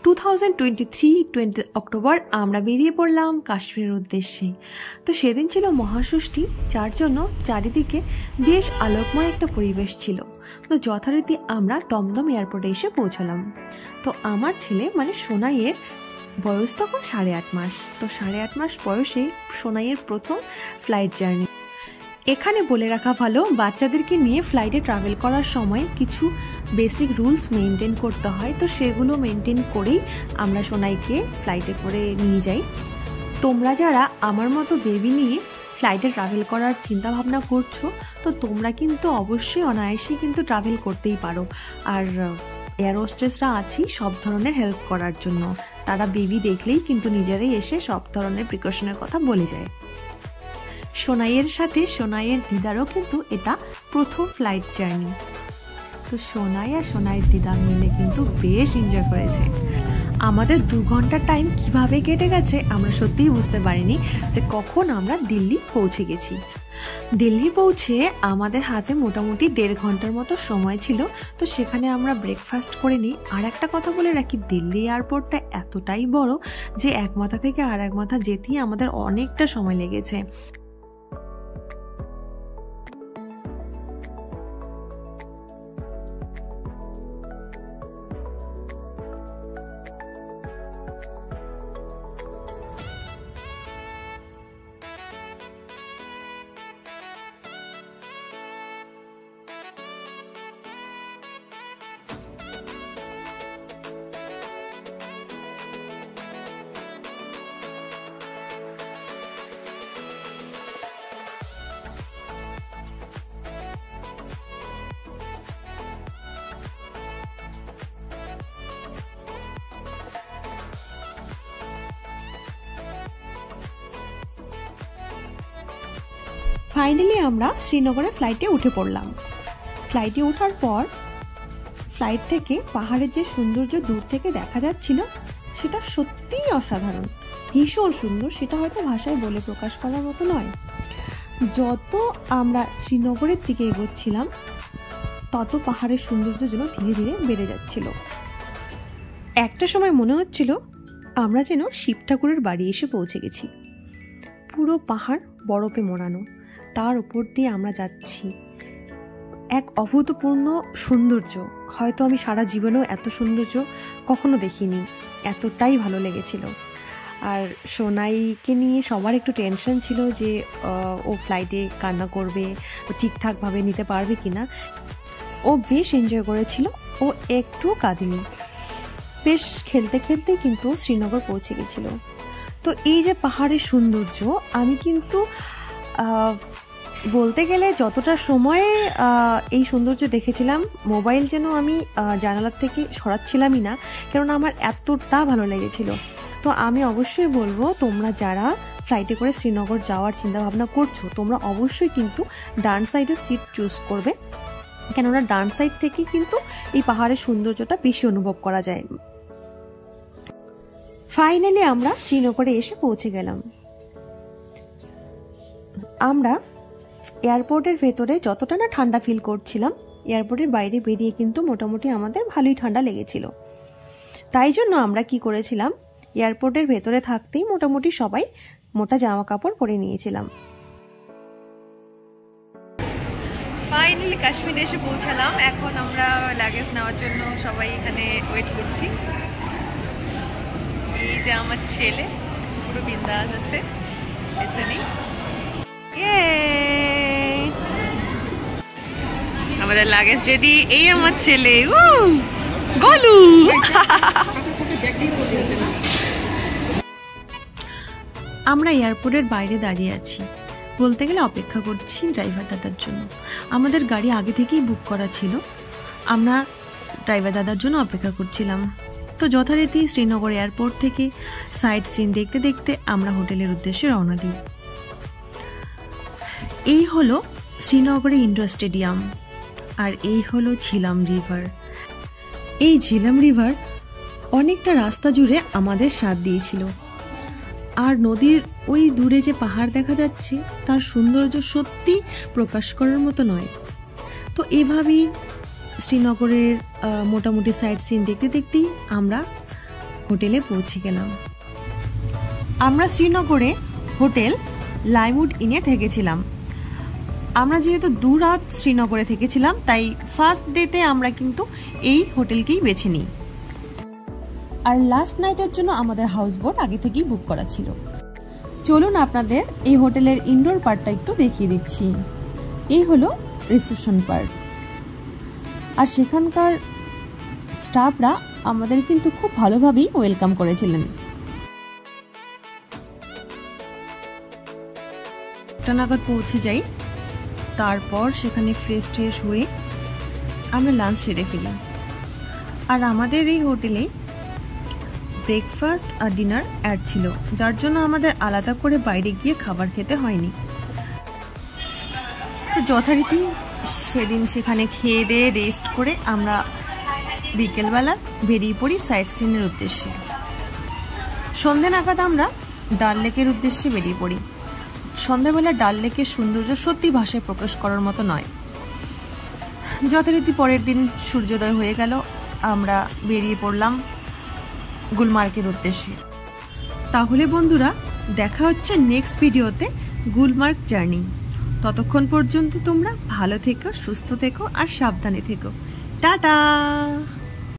2023 October আমরা বেরিয়ে পড়লাম কাশ্মীরের উদ্দেশ্যে। তো সেদিন ছিল মহাষষ্ঠী, যার জন্য চারিদিকে বেশ আলোকময় একটা পরিবেশ ছিল। তো যথারীতি আমরা দমদম এয়ারপোর্টে এসে পৌঁছলাম। তো আমার ছেলে মানে সোনাইয়ের বয়স তখন 8.5 মাস। তো 8.5 মাস বয়সে সোনাইয়ের প্রথম ফ্লাইট জার্নি। এখানে বলে রাখা ভালো, বাচ্চাদেরকে নিয়ে ফ্লাইটে ট্রাভেল করার সময় কিছু বেসিক রুলস মেনটেন করতে হয়। তো সেগুলো মেনটেন করেই আমরা সোনাইকে ফ্লাইটে করে নিয়ে যাই। তোমরা যারা আমার মতো বেবি নিয়ে ফ্লাইটে ট্রাভেল করার চিন্তা ভাবনা করছো, তো তোমরা কিন্তু অবশ্যই অনায়াসেই কিন্তু ট্রাভেল করতেই পারো। আর এয়ার হোস্টেসরা আছি সব ধরনের হেল্প করার জন্য। তারা বেবি দেখলেই কিন্তু নিজেরাই এসে সব ধরনের প্রিকশনের কথা বলে যায়। সোনাইয়ের সাথে সোনাইয়ের দিদারও কিন্তু এটা প্রথম ফ্লাইট জার্নি। তো সোনাই আর সোনাইয়ের দিদা মিলে কিন্তু বেশ এনজয় করেছে। আমাদের 2 ঘন্টা টাইম কিভাবে কেটে গেছে আমরা সত্যিই বুঝতে পারিনি যে কখন আমরা দিল্লি পৌঁছে গেছি। দিল্লি পৌঁছে আমাদের হাতে মোটামুটি 1.5 ঘন্টার মতো সময় ছিল। তো সেখানে আমরা ব্রেকফাস্ট করে নিই। আর একটা কথা বলে রাখি, দিল্লি এয়ারপোর্টটা এতটাই বড় যে এক মাথা থেকে আর এক মাথা যেতেই আমাদের অনেকটা সময় লেগেছে। ফাইনালি আমরা শ্রীনগরে ফ্লাইটে উঠে পড়লাম। ফ্লাইটে ওঠার পর ফ্লাইট থেকে পাহাড়ের যে সৌন্দর্য দূর থেকে দেখা যাচ্ছিল সেটা সত্যিই অসাধারণ, ভীষণ সুন্দর। সেটা হয়তো ভাষায় বলে প্রকাশ করার মতো নয়। যত আমরা শ্রীনগরের দিকে এগোচ্ছিলাম তত পাহাড়ের সৌন্দর্য যেন ধীরে ধীরে বেড়ে যাচ্ছিল। একটা সময় মনে হচ্ছিল আমরা যেন শিব ঠাকুরের বাড়ি এসে পৌঁছে গেছি। পুরো পাহাড় বরফে মোড়ানো, তার উপর দিয়ে আমরা যাচ্ছি। এক অভূতপূর্ণ সৌন্দর্য, হয়তো আমি সারা জীবনেও এত সৌন্দর্য কখনো দেখিনি। এতটাই ভালো লেগেছিল। আর সোনাইকে নিয়ে সবার একটু টেনশন ছিল যে ও ফ্লাইটে কান্না করবে, ও ঠিকঠাকভাবে নিতে পারবে কিনা। ও বেশ এনজয় করেছিল, ও একটুও কাঁদেনি। বেশ খেলতে খেলতেই কিন্তু শ্রীনগর পৌঁছে গেছিল। তো এই যে পাহাড়ের সৌন্দর্য, আমি কিন্তু বলতে গেলে যতটা সময়ে এই সৌন্দর্য দেখেছিলাম, মোবাইল যেন আমি জানালার থেকে সরাচ্ছিলামই না, কেননা আমার এতটা ভালো লেগেছিল। তো আমি অবশ্যই বলবো, তোমরা যারা ফ্লাইটে করে শ্রীনগর যাওয়ার চিন্তা ভাবনা করছো, তোমরা অবশ্যই কিন্তু ডান সাইডের সিট চুজ করবে, কেননা ডান সাইড থেকে কিন্তু এই পাহাড়ের সৌন্দর্যটা বেশি অনুভব করা যায়। ফাইনালি আমরা শ্রীনগরে এসে পৌঁছে গেলাম। আমরা এয়ারপোর্টের ভেতরে যতটা না ঠান্ডা ফিল করছিলাম, এয়ারপোর্টের বাইরে বেরিয়ে কিন্তু মোটামুটি আমাদের ভালোই ঠান্ডা লেগেছিল। তাই জন্য আমরা কি করেছিলাম, এয়ারপোর্টের ভেতরে থাকতেই মোটামুটি সবাই মোটা জামা কাপড় পরে নিয়েছিলাম। ফাইনালি কাশ্মীরে এসে পৌঁছালাম। এখন আমরা লাগেজ নেওয়ার জন্য সবাই এখানে ওয়েট করছি। এই যে আমার ছেলে পুরো বিন্দাস আছে পেছনে। আমাদের লাগেজ রেডি। এই আমার ছেলে গলু। আমরা এয়ারপোর্টের বাইরে দাঁড়িয়ে আছি, বলতে গেলে অপেক্ষা করছি ড্রাইভার দাদার জন্য। আমাদের গাড়ি আগে থেকেই বুক করা ছিল, আমরা ড্রাইভার দাদার জন্য অপেক্ষা করছিলাম। তো যথারীতি শ্রীনগর এয়ারপোর্ট থেকে সাইট সিন দেখতে দেখতে আমরা হোটেলের উদ্দেশ্যে রওনা দিই। এই হলো শ্রীনগরের ইন্ডোর স্টেডিয়াম, আর এই হলো ঝিলাম রিভার। এই ঝিলাম রিভার অনেকটা রাস্তা জুড়ে আমাদের সাথ দিয়েছিল। আর নদীর ওই দূরে যে পাহাড় দেখা যাচ্ছে তার সৌন্দর্য সত্যি প্রকাশ করার মতো নয়। তো এভাবেই শ্রীনগরের মোটামুটি সাইট সিন দেখতে দেখতেই আমরা হোটেলে পৌঁছে গেলাম। আমরা শ্রীনগরে হোটেল লাইমউড ইনে থেকেছিলাম। আমরা যেহেতু 2 রাত শ্রীনগরে থেকেছিলাম, তাই ফার্স্ট ডেতে আমরা কিন্তু এই হোটেলকেই বেছে নিই। আর লাস্ট নাইটের জন্য আমাদের হাউস বোট আগে থেকেই বুক করা ছিল। চলুন আপনাদের এই হোটেলের ইনডোর পার্টটা একটু দেখিয়ে দিচ্ছি। এই হলো রিসেপশন পার্ট। আর সেখানকার স্টাফরা আমাদের কিন্তু খুব ভালোভাবেই ওয়েলকাম করেছিলেন। নাগাদ পৌঁছে যাই, তারপর সেখানে ফ্রেশ হয়ে আমরা লাঞ্চ সেরে ফেলি। আর আমাদের এই হোটেলে ব্রেকফাস্ট আর ডিনার অ্যাড ছিল, যার জন্য আমাদের আলাদা করে বাইরে গিয়ে খাবার খেতে হয়নি। তো যথারীতি সেদিন সেখানে খেয়ে দিয়ে রেস্ট করে আমরা বিকেলবেলা বেরিয়ে পড়ি সাইট সিনের উদ্দেশ্যে। সন্ধ্যে নাগাদ আমরা ডাল লেকের উদ্দেশ্যে বেরিয়ে পড়ি। সন্ধ্যাবেলা ডাল লেকের সৌন্দর্য সত্যি ভাষায় প্রকাশ করার মতো নয়। যথারীতি পরের দিন সূর্যোদয় হয়ে গেল, আমরা বেরিয়ে পড়লাম গুলমার্গের উদ্দেশ্যে। তাহলে বন্ধুরা, দেখা হচ্ছে নেক্সট ভিডিওতে গুলমার্গ জার্নি। ততক্ষণ পর্যন্ত তোমরা ভালো থেকো, সুস্থ থেকো আর সাবধানে থেকো। টাটা।